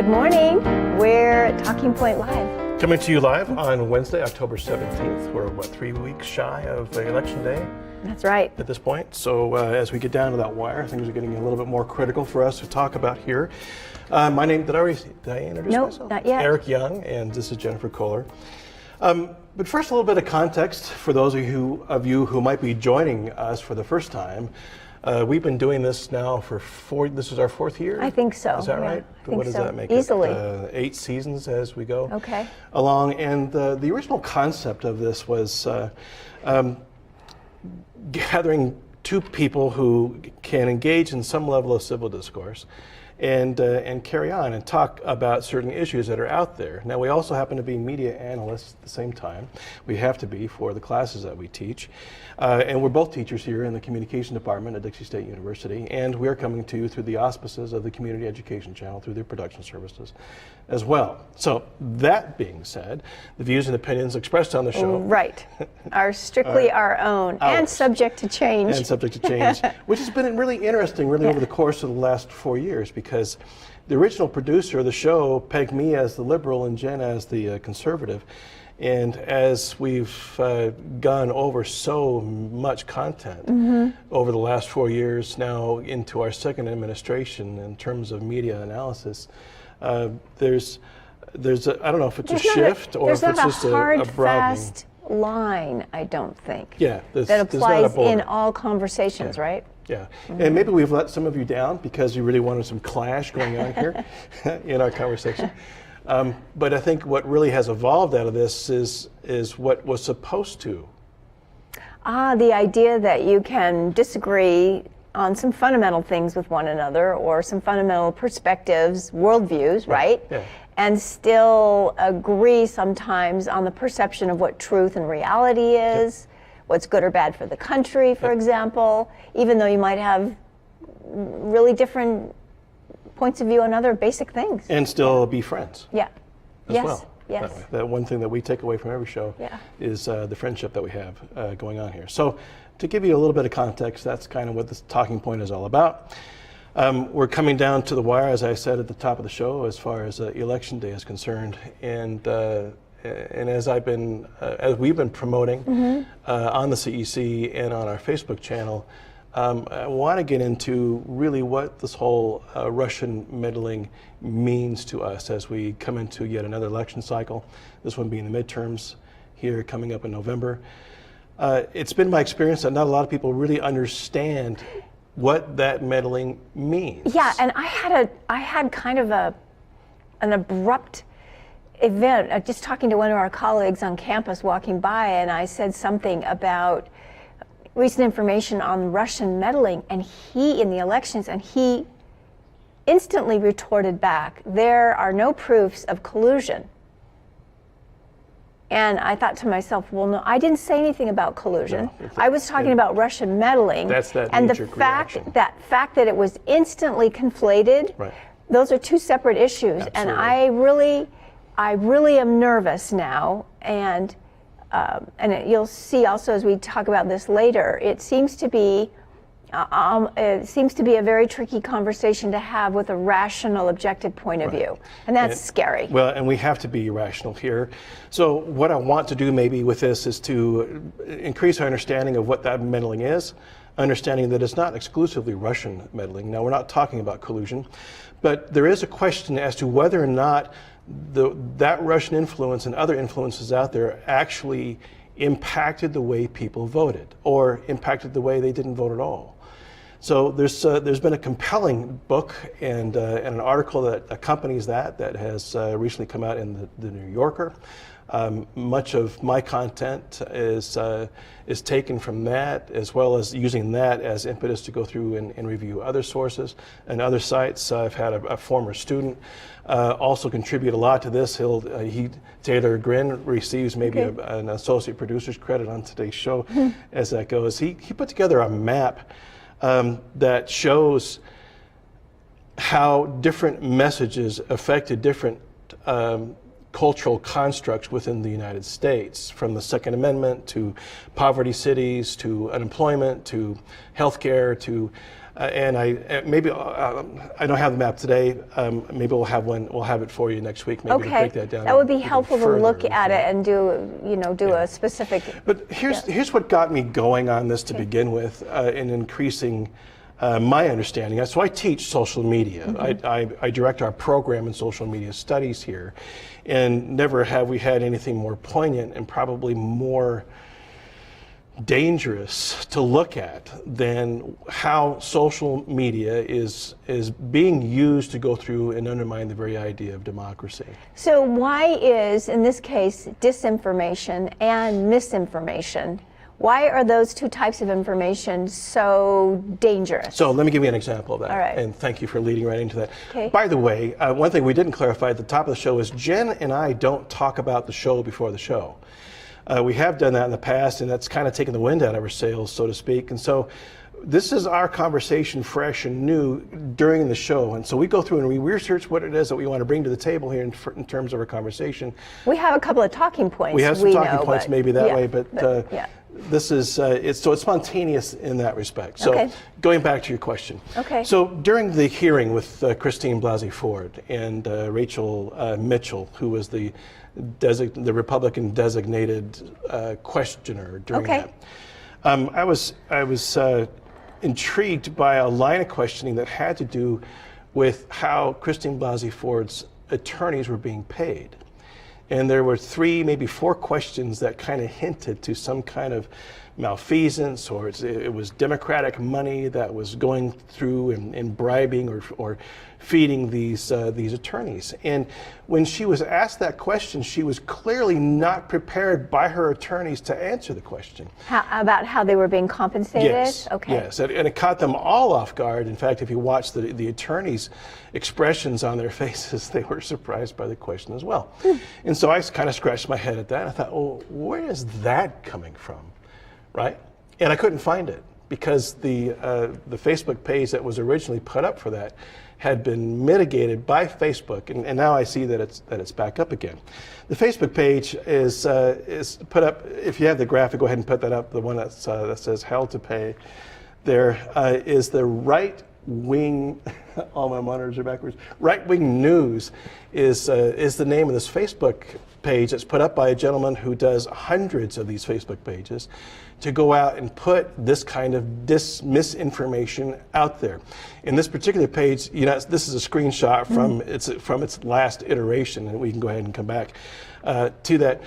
Good morning. We're at Talking Point Live. Coming to you live on Wednesday, October 17th. We're, 3 weeks shy of Election Day That's right. at this point. So as we get down to that wire, things are getting a little bit more critical for us to talk about here. My name, did I introduce myself? No, not yet. Eric Young, and this is Jennifer Kohler. But first, a little bit of context for those of you who might be joining us for the first time. We've been doing this now for this is our fourth year? I think so. Is that yeah, right? I think What does so. that make Easily. it? 8 seasons as we go Okay. along. And the original concept of this was gathering two people who can engage in some level of civil discourse and carry on and talk about certain issues that are out there. Now, we also happen to be media analysts at the same time. We have to be for the classes that we teach. And we're both teachers here in the communication department at Dixie State University, and we're coming to you through the auspices of the Community Education Channel through their production services as well. So that being said, the views and opinions expressed on the show Right. Are strictly our own and ours. subject to change. And subject to change, which has been really interesting over the course of the last 4 years, because the original producer of the show pegged me as the liberal and Jen as the conservative. And as we've gone over so much content over the last 4 years now into our second administration in terms of media analysis, there's I don't know if it's a shift or if it's just a hard, a broadening. fast line, I don't think. Yeah, that applies in all conversations, right? Yeah, and maybe we've let some of you down because you really wanted some clash going on here in our conversation. But I think what really has evolved out of this is what was supposed to. The idea that you can disagree on some fundamental things with one another or some fundamental perspectives, worldviews, right? Yeah. And still agree sometimes on the perception of what truth and reality is, what's good or bad for the country, for example, even though you might have really different points of view on other basic things. And still be friends. Yeah. As Yes. well. Yes. That one thing that we take away from every show is the friendship that we have going on here. So to give you a little bit of context, that's kind of what this talking point is all about. We're coming down to the wire, as I said at the top of the show, as far as Election Day is concerned, and as we've been promoting on the CEC and on our Facebook channel, I want to get into really what this whole Russian meddling means to us as we come into yet another election cycle, this one being the midterms here coming up in November. It's been my experience that not a lot of people really understand what that meddling means. Yeah, and I had kind of an abrupt event, just talking to one of our colleagues on campus walking by, and I said something about recent information on Russian meddling in the elections, and he instantly retorted back, "There are no proofs of collusion." And I thought to myself, well, no, I didn't say anything about collusion. No, I was talking about Russian meddling. That's that and the knee-jerk fact reaction. that it was instantly conflated, Right. those are two separate issues. Absolutely. And I really am nervous now, and you'll see also as we talk about this later, it seems to be a very tricky conversation to have with a rational, objective point of view, and that's scary. Well, and we have to be rational here. So what I want to do maybe with this is to increase our understanding of what that meddling is, understanding that it's not exclusively Russian meddling. Now, we're not talking about collusion, but there is a question as to whether or not that Russian influence and other influences out there actually impacted the way people voted or impacted the way they didn't vote at all. So there's been a compelling book and an article that accompanies that has recently come out in the New Yorker. Much of my content is taken from that, as well as using that as impetus to go through and review other sources and other sites. I've had a former student also contribute a lot to this. Taylor Grin receives maybe an associate producer's credit on today's show as that goes. He put together a map that shows how different messages affected different cultural constructs within the United States, from the Second Amendment to poverty cities to unemployment to healthcare to And I don't have the map today. Maybe we'll have one. We'll have it for you next week. Maybe to Okay, break that down. that would be even helpful to further. look at it and do a specific. But here's what got me going on this to begin with, in increasing my understanding. So I teach social media. I direct our program in social media studies here, and never have we had anything more poignant and probably more dangerous to look at than how social media is being used to go through and undermine the very idea of democracy. So why is, in this case, disinformation and misinformation, why are those two types of information so dangerous? So let me give you an example of that. All right. And thank you for leading right into that. Okay. By the way, one thing we didn't clarify at the top of the show is Jen and I don't talk about the show before the show. We have done that in the past, and that's kind of taken the wind out of our sails, so to speak. And so this is our conversation, fresh and new, during the show. And so we go through and we research what it is that we want to bring to the table here in terms of our conversation. We have a couple of talking points. We have some talking points maybe that way, but yeah. This is, it's spontaneous in that respect. So Okay. going back to your question. Okay. So during the hearing with Christine Blasey Ford and Rachel Mitchell, who was the Republican designated questioner during Okay. that, I was intrigued by a line of questioning that had to do with how Christine Blasey Ford's attorneys were being paid. And there were 3, maybe 4 questions that kind of hinted to some kind of malfeasance, or it was Democratic money that was going through and bribing or feeding these attorneys. And when she was asked that question, she was clearly not prepared by her attorneys to answer the question. About how they were being compensated? Yes. Okay. Yes, and it caught them all off guard. In fact, if you watch the attorneys' expressions on their faces, they were surprised by the question as well. And so I kind of scratched my head at that. I thought, oh, where is that coming from, right? And I couldn't find it because the Facebook page that was originally put up for that had been mitigated by Facebook, and now I see that it's back up again. The Facebook page is put up. If you have the graphic, go ahead and put that up. The one that says "Hell to Pay." There is the right wing. All my monitors are backwards. Right wing news is the name of this Facebook page that's put up by a gentleman who does hundreds of these Facebook pages to go out and put this kind of misinformation out there. In this particular page, this is a screenshot from its last iteration, and we can go ahead and come back to that.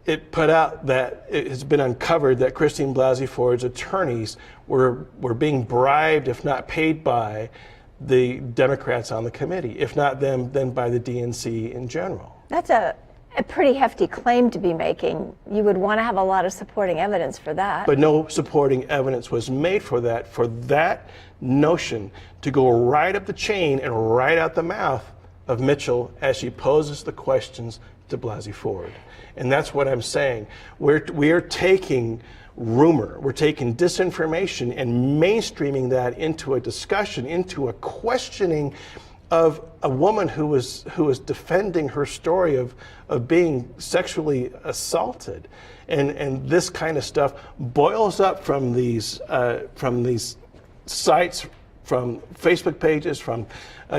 It put out that it has been uncovered that Christine Blasey Ford's attorneys were being bribed, if not paid by the Democrats on the committee, if not them, then by the DNC in general. That's a pretty hefty claim to be making. You would want to have a lot of supporting evidence for that. But no supporting evidence was made for that notion to go right up the chain and right out the mouth of Mitchell as she poses the questions to Blasey Ford. And that's what I'm saying. We are taking rumor, we're taking disinformation and mainstreaming that into a discussion, into a questioning of a woman who was defending her story of being sexually assaulted, and this kind of stuff boils up from these sites, from Facebook pages, from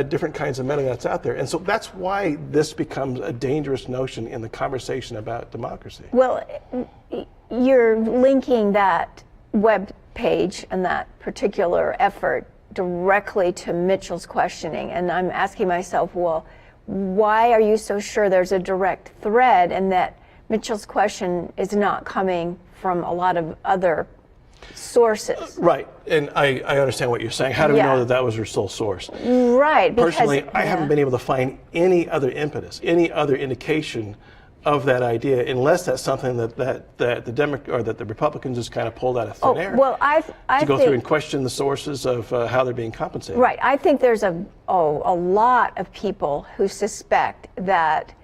different kinds of media that's out there, and so that's why this becomes a dangerous notion in the conversation about democracy. Well, you're linking that web page and that particular effort directly to Mitchell's questioning, and I'm asking myself, well, why are you so sure there's a direct thread and that Mitchell's question is not coming from a lot of other sources? Right, and I understand what you're saying. How do we know that was her sole source? Right. Personally, I haven't been able to find any other impetus, any other indication of that idea, unless that's something that the Republicans just kind of pulled out of thin air. Well, I to go through and question the sources of how they're being compensated. Right. I think there's a lot of people who suspect that,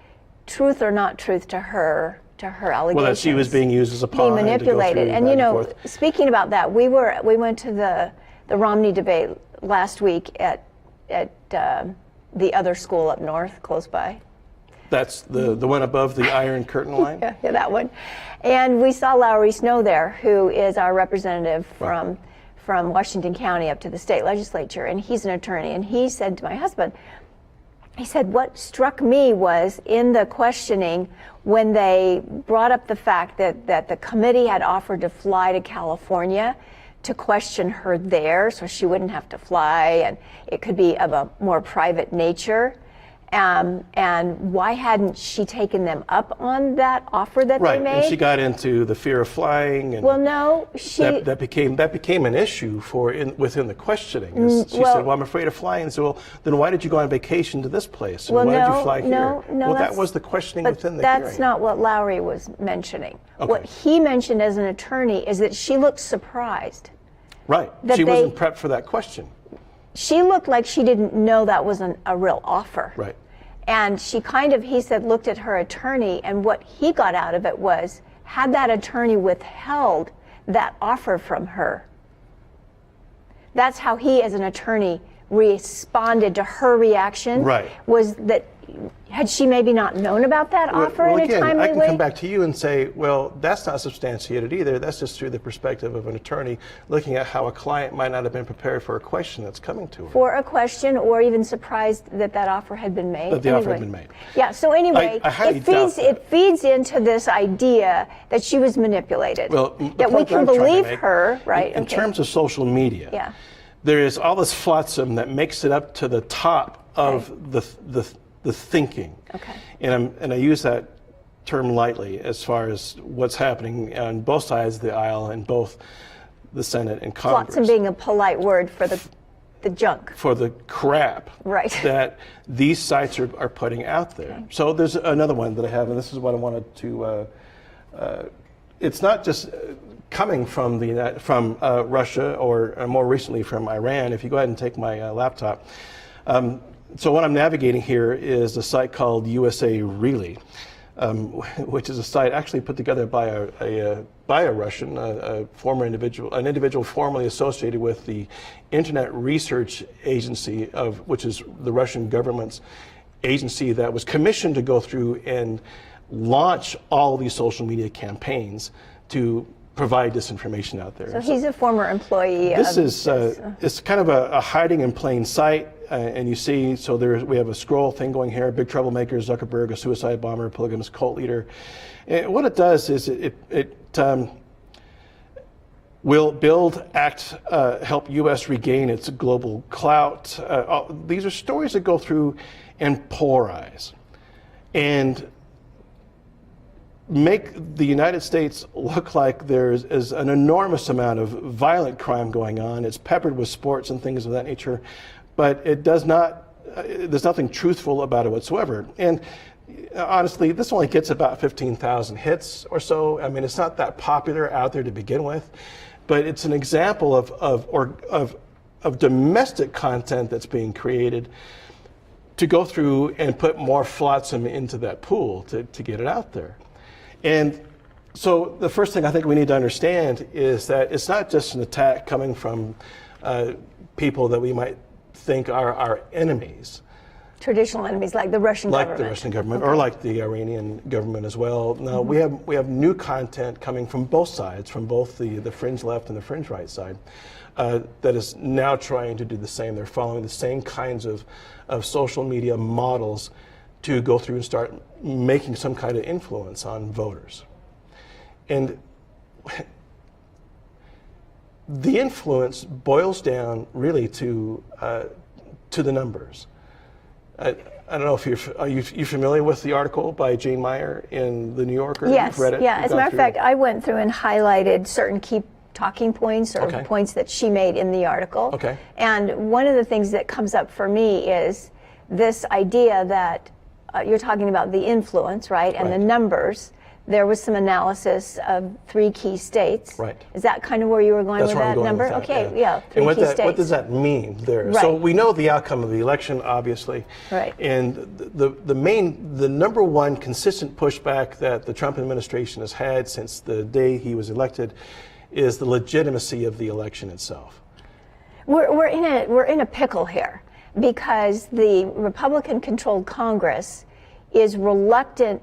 truth or not truth to her allegations, well, that she was being used as a pawn, being manipulated. And speaking about that, we went to the Romney debate last week at the other school up north, close by. That's the one above the Iron Curtain line? Yeah, that one. And we saw Lowry Snow there, who is our representative from Washington County up to the state legislature, and he's an attorney. And he said to my husband, he said, what struck me was in the questioning when they brought up the fact that the committee had offered to fly to California to question her there so she wouldn't have to fly, and it could be of a more private nature. And why hadn't she taken them up on that offer that they made? Right, and she got into the fear of flying, and well, no, that became an issue within the questioning. She said, "Well, I'm afraid of flying." And said, "Well, then why did you go on vacation to this place? And why did you fly here?" No, well, that was the questioning within the hearing. That's not what Lowry was mentioning. Okay. What he mentioned as an attorney is that she looked surprised. Right, she wasn't prepped for that question. She looked like she didn't know that was a real offer. Right. And she he said, looked at her attorney, and what he got out of it was, had that attorney withheld that offer from her, that's how he, as an attorney, responded to her reaction. Right. Was that, had she maybe not known about that offer in a timely way? I can come back to you and say, well, that's not substantiated either. That's just through the perspective of an attorney looking at how a client might not have been prepared for a question that's coming to her. For a question, or even surprised that offer had been made. That the offer had been made. Yeah, so anyway, it feeds into this idea that she was manipulated. Well, that we can believe her, right? In terms of social media, there is all this flotsam that makes it up to the top of the thinking. Okay. And I use that term lightly as far as what's happening on both sides of the aisle in both the Senate and Congress. Flotsam being a polite word for the junk. For the crap that these sites are putting out there. Okay. So there's another one that I have, and this is what I wanted to, it's not just coming from Russia or more recently from Iran. If you go ahead and take my laptop. So what I'm navigating here is a site called USA Really, which is a site actually put together by a Russian, an individual formerly associated with the Internet Research Agency, which is the Russian government's agency that was commissioned to go through and launch all these social media campaigns to provide disinformation out there. So he's a former employee. It's kind of a hiding in plain sight. And you see, so we have a scroll thing going here, big troublemaker, Zuckerberg, a suicide bomber, polygamous cult leader. And what it does is it will build, act, help U.S. regain its global clout. These are stories that go through and polarize and make the United States look like there's an enormous amount of violent crime going on. It's peppered with sports and things of that nature. But it does not, there's nothing truthful about it whatsoever. And honestly, this only gets about 15,000 hits or so. I mean, it's not that popular out there to begin with, but it's an example of domestic content that's being created to go through and put more flotsam into that pool to get it out there. And so the first thing I think we need to understand is that it's not just an attack coming from people that we might think are our enemies. Traditional enemies like the Russian government. Like the Russian government, or like the Iranian government as well. Now, we have new content coming from both sides, from both the fringe left and the fringe right side, that is now trying to do the same. They're following the same kinds of social media models to go through and start making some kind of influence on voters. And the influence boils down really to the numbers. I don't know if are you familiar with the article by Jane Meyer in the New Yorker? Yes. You've read it? Yeah. As a matter of fact, I went through and highlighted certain key talking points or points that she made in the article. Okay. And one of the things that comes up for me is this idea that you're talking about the influence, right, and the numbers. There was some analysis of 3 key states. Right. Is that kind of where you were going with that number? With that, okay, yeah. 3 key states. What does that mean there? Right. So we know the outcome of the election, obviously. Right. And the number one consistent pushback that the Trump administration has had since the day he was elected is the legitimacy of the election itself. We're in a pickle here because the Republican-controlled Congress is reluctant,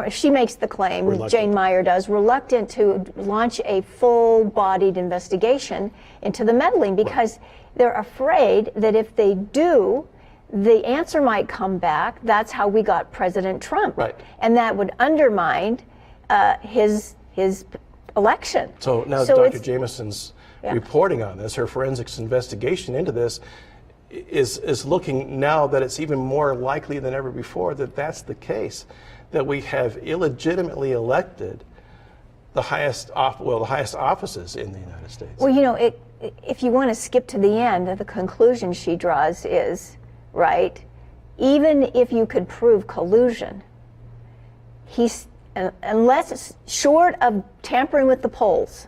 she makes the claim, Reluctant. Jane Meyer does, reluctant to launch a full-bodied investigation into the meddling because they're afraid that if they do, the answer might come back, that's how we got President Trump. Right. And that would undermine his election. So now Dr. Jameson's reporting on this, her forensics investigation into this, is looking now that it's even more likely than ever before that that's the case, that we have illegitimately elected the highest offices in the United States. Well, you know, if you want to skip to the end, the conclusion she draws is, right, even if you could prove collusion, unless short of tampering with the polls,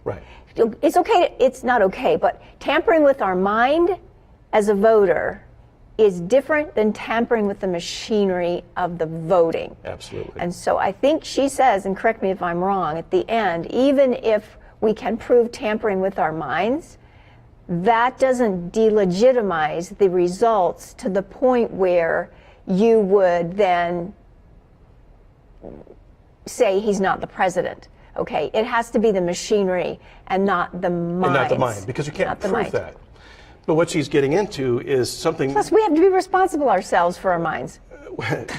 right, it's okay, it's not okay, but tampering with our mind as a voter is different than tampering with the machinery of the voting. Absolutely. And so I think she says, and correct me if I'm wrong, at the end, even if we can prove tampering with our minds, that doesn't delegitimize the results to the point where you would then say he's not the president. Okay, it has to be the machinery and not the minds. And not the mind, because you can't prove that. But what she's getting into is something. Plus, we have to be responsible ourselves for our minds.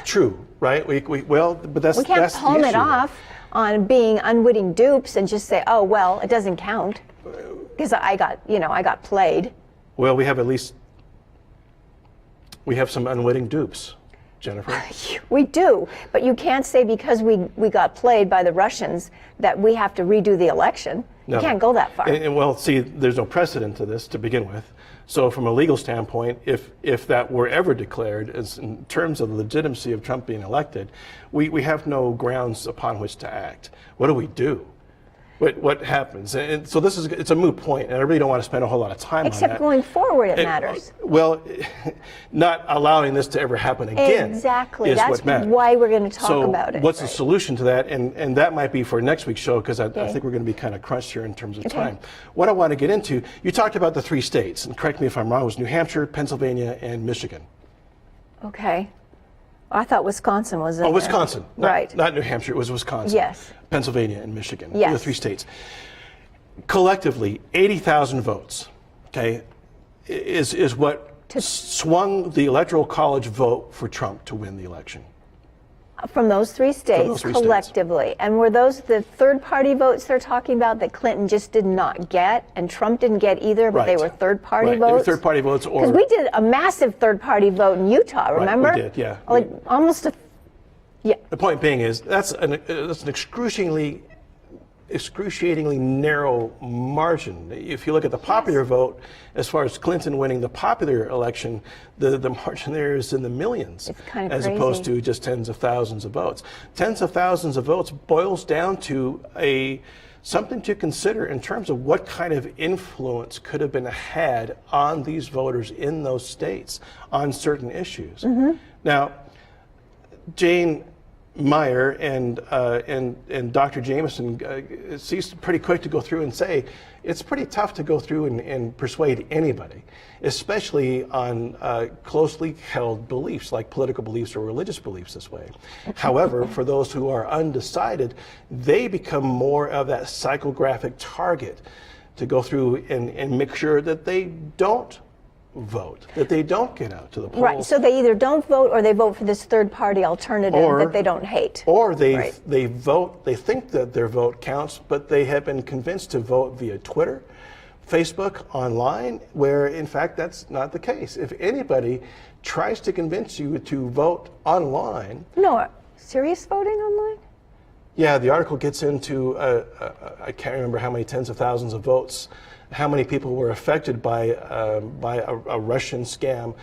True, right? But that's we can't that's palm the it issue. off on being unwitting dupes and just say, "Oh well, it doesn't count," because I got played. Well, we have some unwitting dupes, Jennifer. We do, but you can't say because we got played by the Russians that we have to redo the election. No. You can't go that far. And well, see, there's no precedent to this to begin with. So from a legal standpoint, if that were ever declared as in terms of the legitimacy of Trump being elected, we have no grounds upon which to act. What do we do? What happens? And so it's a moot point, and I really don't want to spend a whole lot of time on that. Except going forward, it matters. Well, not allowing this to ever happen again. Exactly. Is That's what matters. why we're going to talk about it. What's the solution to that? And that might be for next week's show, because I think we're going to be kind of crunched here in terms of time. What I want to get into, you talked about the 3 states, and correct me if I'm wrong, it was New Hampshire, Pennsylvania, and Michigan. Okay. I thought Wisconsin was in there. Wisconsin. Right. Not New Hampshire, it was Wisconsin. Yes. Pennsylvania and Michigan. Yes. The 3 states. Collectively, 80,000 votes, okay, is what swung the Electoral College vote for Trump to win the election. From those 3 states collectively. And were those the third-party votes they're talking about that Clinton just did not get and Trump didn't get either, but they were third-party votes? They were third-party votes. Because we did a massive third-party vote in Utah, remember? Right, we did, yeah. Like almost a... Yeah. The point being is that's an excruciatingly narrow margin. If you look at the popular vote, as far as Clinton winning the popular election, the margin there is in the millions, it's kind of as crazy. opposed to just tens of thousands of votes. Tens of thousands of votes boils down to something to consider in terms of what kind of influence could have been had on these voters in those states on certain issues. Mm-hmm. Now, Jane Meyer and Dr. Jameson seems pretty quick to go through and say it's pretty tough to go through and persuade anybody, especially on closely held beliefs like political beliefs or religious beliefs this way. However, for those who are undecided, they become more of that psychographic target to go through and make sure that they don't vote, that they don't get out to the polls. Right, so they either don't vote or they vote for this third-party alternative that they don't hate. Or they vote, they think that their vote counts, but they have been convinced to vote via Twitter, Facebook, online, where in fact that's not the case. If anybody tries to convince you to vote online... No, serious voting online? Yeah, the article gets into, I can't remember how many tens of thousands of votes, how many people were affected by a Russian scam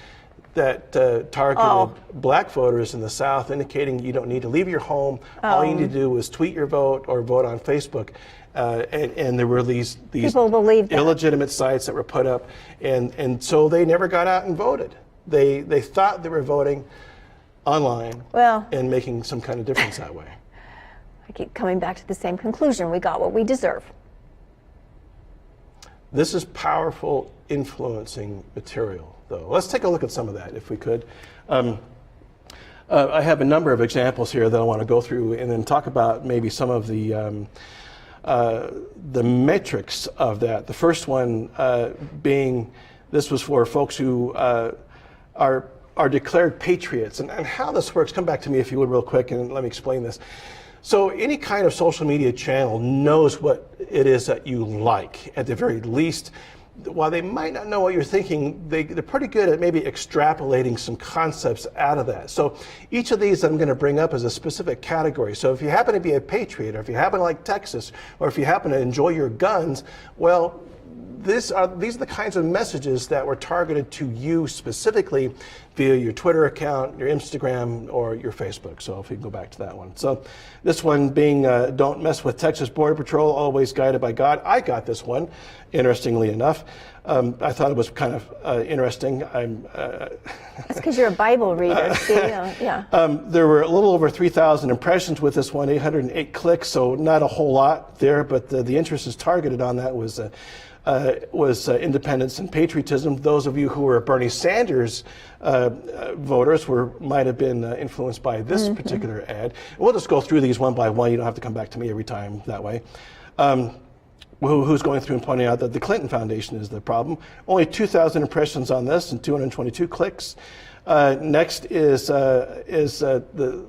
that targeted black voters in the South, indicating you don't need to leave your home. All you need to do is tweet your vote or vote on Facebook. And there were these illegitimate sites that were put up, and so they never got out and voted. They thought they were voting online and making some kind of difference that way. I keep coming back to the same conclusion. We got what we deserve. This is powerful, influencing material, though. Let's take a look at some of that, if we could. I have a number of examples here that I want to go through and then talk about maybe some of the metrics of that. The first one being, this was for folks who are declared patriots, and how this works. Come back to me if you would real quick and let me explain this. So any kind of social media channel knows what it is that you like, at the very least. While they might not know what you're thinking, they're pretty good at maybe extrapolating some concepts out of that. So each of these I'm going to bring up as a specific category. So if you happen to be a patriot, or if you happen to like Texas, or if you happen to enjoy your guns, well, these are the kinds of messages that were targeted to you specifically via your Twitter account, your Instagram, or your Facebook. So if we can go back to that one. So this one being don't mess with Texas Border Patrol, always guided by God. I got this one, interestingly enough. I thought it was kind of interesting. That's because you're a Bible reader. See, yeah. There were a little over 3,000 impressions with this one, 808 clicks, so not a whole lot there, but the interest is targeted on that was independence and patriotism. Those of you who were Bernie Sanders voters might have been influenced by this particular ad. We'll just go through these one by one. You don't have to come back to me every time that way. Who's going through and pointing out that the Clinton Foundation is the problem. Only 2,000 impressions on this and 222 clicks. Next is the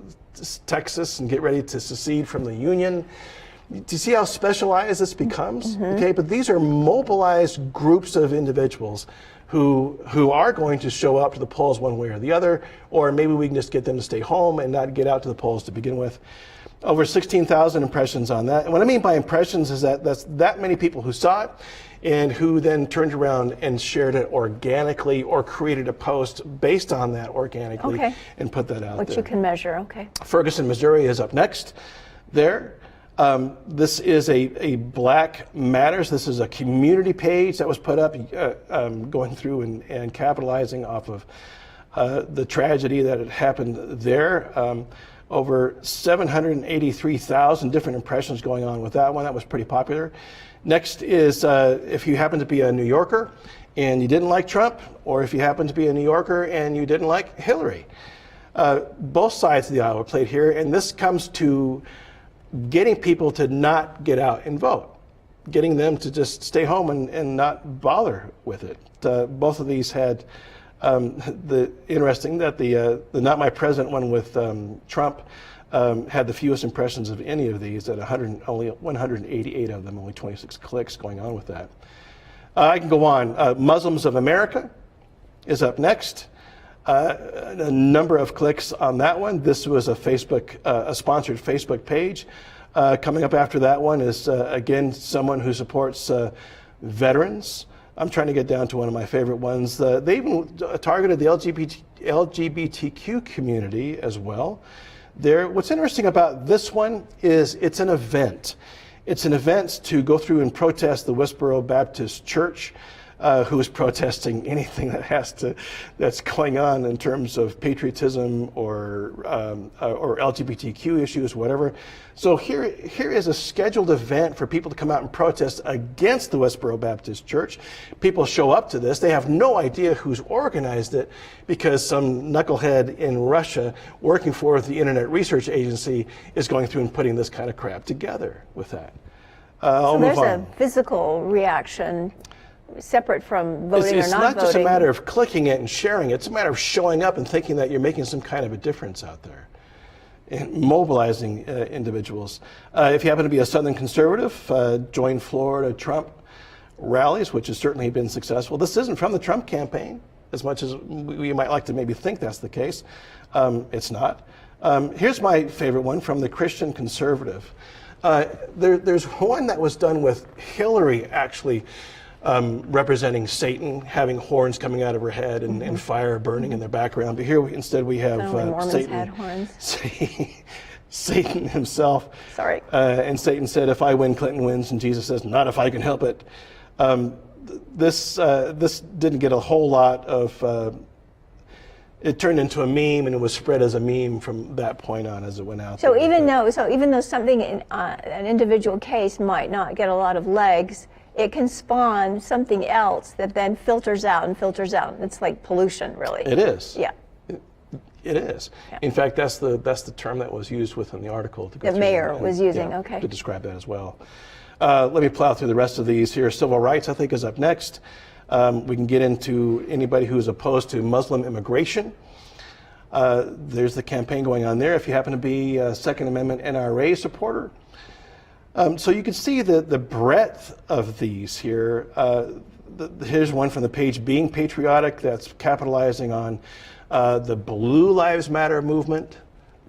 Texas and get ready to secede from the Union. Do you see how specialized this becomes? Okay, but these are mobilized groups of individuals who are going to show up to the polls one way or the other, or maybe we can just get them to stay home and not get out to the polls to begin with. Over 16,000 impressions on that. And what I mean by impressions is that that's that many people who saw it and who then turned around and shared it organically or created a post based on that organically and put that out there. Which you can measure, okay. Ferguson, Missouri is up next there. This is a Black Matters. This is a community page that was put up going through and capitalizing off of the tragedy that had happened there. Over 783,000 different impressions going on with that one. That was pretty popular. Next is if you happen to be a New Yorker and you didn't like Trump, or if you happen to be a New Yorker and you didn't like Hillary. Both sides of the aisle were played here, and this comes to getting people to not get out and vote, getting them to just stay home and not bother with it. Both of these had the interesting that the Not My President one with Trump had the fewest impressions of any of these at only 188 of them, only 26 clicks going on with that. I can go on. Muslims of America is up next. A number of clicks on that one. This was a sponsored Facebook page. Coming up after that one is, again, someone who supports veterans. I'm trying to get down to one of my favorite ones. They even targeted the LGBTQ community as well. What's interesting about this one is it's an event. It's an event to go through and protest the Westboro Baptist Church, who is protesting anything that's going on in terms of patriotism or LGBTQ issues, whatever. So here is a scheduled event for people to come out and protest against the Westboro Baptist Church. People show up to this. They have no idea who's organized it because some knucklehead in Russia working for the Internet Research Agency is going through and putting this kind of crap together with that. So there's a physical reaction separate from voting or not voting. It's not just a matter of clicking it and sharing it. It's a matter of showing up and thinking that you're making some kind of a difference out there and mobilizing individuals. If you happen to be a Southern conservative, join Florida Trump rallies, which has certainly been successful. This isn't from the Trump campaign, as much as we might like to maybe think that's the case. It's not. Here's my favorite one from the Christian conservative. There's one that was done with Hillary actually representing Satan, having horns coming out of her head and fire burning in the background. But here instead we have Satan. Had horns. Satan himself. Sorry. And Satan said, "If I win, Clinton wins," and Jesus says, "Not if I can help it." This didn't get a whole lot of. It turned into a meme, and it was spread as a meme from that point on as it went out. So even though something in an individual case might not get a lot of legs, it can spawn something else that then filters out and filters out. It's like pollution, really. It is. Yeah. It is. Yeah. In fact, that's the term that was used within the article. To go The through mayor and, was using, yeah, okay. to describe that as well. Let me plow through the rest of these here. Civil rights, I think, is up next. We can get into anybody who's opposed to Muslim immigration. There's the campaign going on there if you happen to be a Second Amendment NRA supporter. So you can see the breadth of these here. Here's one from the page, Being Patriotic, that's capitalizing on the Blue Lives Matter movement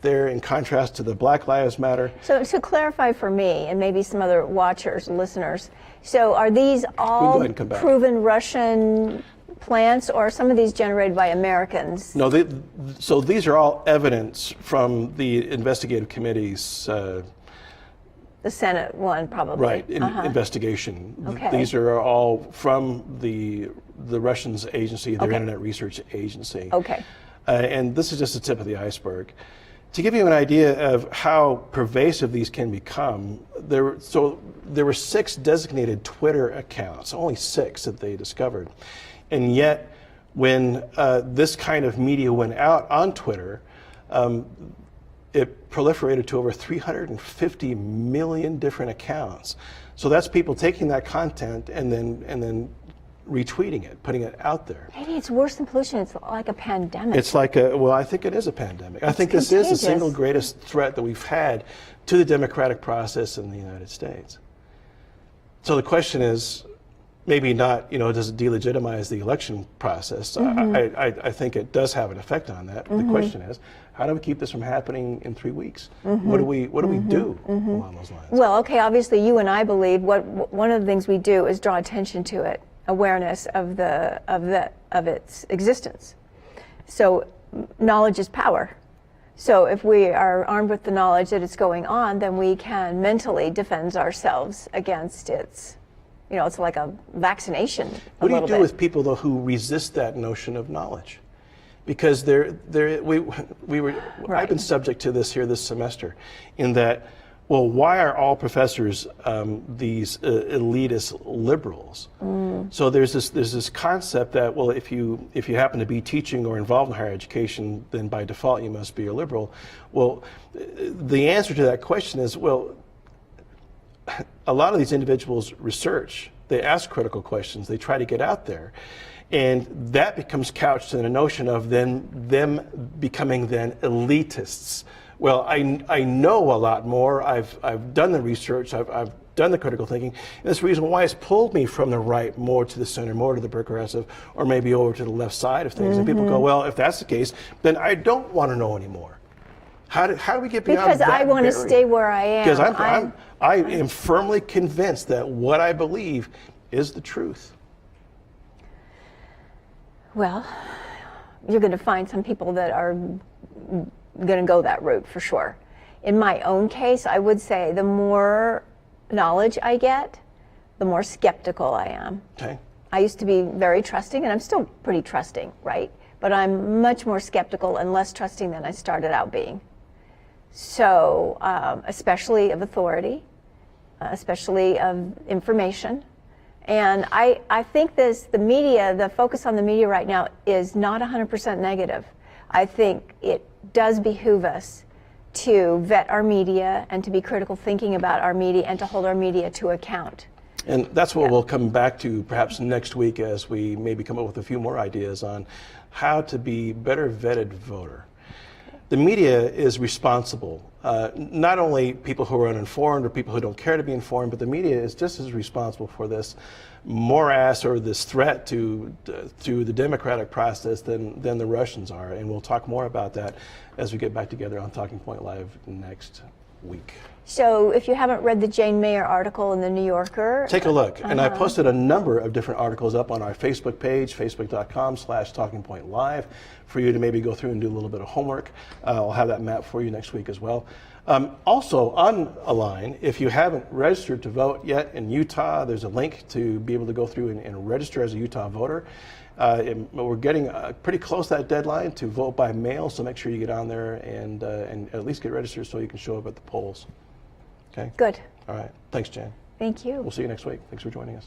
there in contrast to the Black Lives Matter. So to clarify for me and maybe some other watchers, listeners, so are these all proven Russian plants, or are some of these generated by Americans? No, so these are all evidence from the investigative committees. The Senate one, probably. Right, investigation. Okay. These are all from the Russians agency, their Okay. Internet Research Agency. Okay. And this is just the tip of the iceberg. To give you an idea of how pervasive these can become, there were 6 designated Twitter accounts, only 6 that they discovered. And yet, when this kind of media went out on Twitter, it proliferated to over 350 million different accounts. So that's people taking that content and then retweeting it, putting it out there. Maybe it's worse than pollution. It's like a pandemic. It's like I think it is a pandemic. I think this is the single greatest threat that we've had to the democratic process in the United States. So the question is, maybe not, does it delegitimize the election process? I think it does have an effect on that. But the question is, how do we keep this from happening in 3 weeks? What do we do along those lines? Well, okay, obviously you and I believe one of the things we do is draw attention to it, awareness of its existence. So knowledge is power. So if we are armed with the knowledge that it's going on, then we can mentally defend ourselves against its, it's like a vaccination. What do you do with people though who resist that notion of knowledge? Because I've been subject to this here this semester, in that, well, why are all professors these elitist liberals? So there's this concept that, well, if you happen to be teaching or involved in higher education, then by default you must be a liberal. Well, the answer to that question is, well, a lot of these individuals research, they ask critical questions, they try to get out there. And that becomes couched in a notion of them becoming then elitists. Well, I know a lot more. I've done the research. I've done the critical thinking. And that's the reason why it's pulled me from the right more to the center, more to the progressive, or maybe over to the left side of things. And people go, well, if that's the case, then I don't want to know anymore. How do we get beyond that? Because I want to stay where I am. Because I am firmly convinced that what I believe is the truth. Well, you're going to find some people that are going to go that route for sure. In my own case, I would say the more knowledge I get, the more skeptical I am. Okay. I used to be very trusting, and I'm still pretty trusting, right? But I'm much more skeptical and less trusting than I started out being. So, especially of authority, especially of information. And I think the media, the focus on the media right now is not 100% negative. I think it does behoove us to vet our media and to be critical thinking about our media and to hold our media to account. And that's what we'll come back to perhaps next week as we maybe come up with a few more ideas on how to be better vetted voter. The media is responsible, not only people who are uninformed or people who don't care to be informed, but the media is just as responsible for this morass or this threat to the democratic process than the Russians are. And we'll talk more about that as we get back together on Talking Point Live next week. So if you haven't read the Jane Mayer article in the New Yorker, take a look. And I posted a number of different articles up on our Facebook page, facebook.com/talkingpointlive, for you to maybe go through and do a little bit of homework. I'll have that map for you next week as well. Also on a line, if you haven't registered to vote yet in Utah, there's a link to be able to go through and register as a Utah voter. We're getting pretty close to that deadline to vote by mail, so make sure you get on there and at least get registered so you can show up at the polls. Okay? Good. All right. Thanks, Jan. Thank you. We'll see you next week. Thanks for joining us.